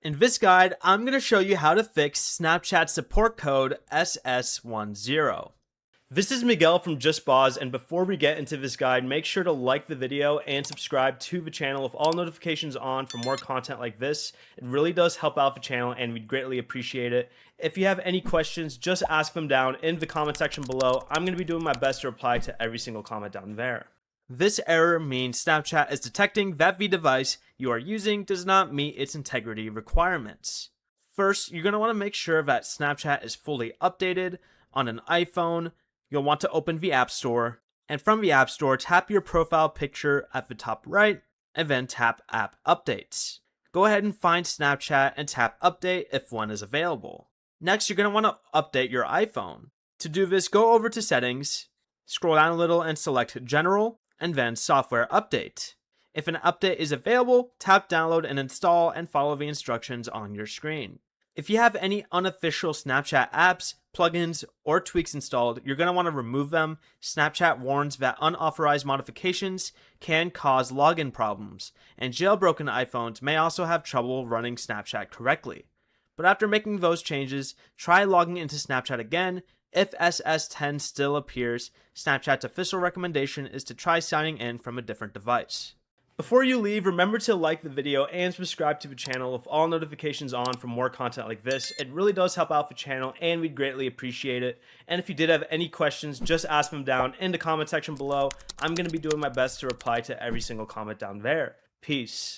In this guide, I'm going to show you how to fix Snapchat support code SS10. This is Miguel from JustBoz, and before we get into this guide, make sure to like the video and subscribe to the channel with all notifications on for more content like this. It really does help out the channel and we'd greatly appreciate it. If you have any questions, just ask them down in the comment section below. I'm going to be doing my best to reply to every single comment down there. This error means Snapchat is detecting that the device you are using does not meet its integrity requirements. First, you're going to want to make sure that Snapchat is fully updated. On an iPhone, you'll want to open the App Store, and from the App Store, tap your profile picture at the top right, and then tap App Updates. Go ahead and find Snapchat and tap Update if one is available. Next, you're going to want to update your iPhone. To do this, go over to Settings, scroll down a little and select General, and then Software Update. If an update is available, tap Download and Install and follow the instructions on your screen. If you have any unofficial Snapchat apps, plugins, or tweaks installed, you're going to want to remove them. Snapchat warns that unauthorized modifications can cause login problems, and jailbroken iPhones may also have trouble running Snapchat correctly. But after making those changes, try logging into Snapchat again. If SS10 still appears, Snapchat's official recommendation is to try signing in from a different device. Before you leave, remember to like the video and subscribe to the channel with all notifications on for more content like this. It really does help out the channel and we'd greatly appreciate it. And if you did have any questions, just ask them down in the comment section below. I'm going to be doing my best to reply to every single comment down there. Peace.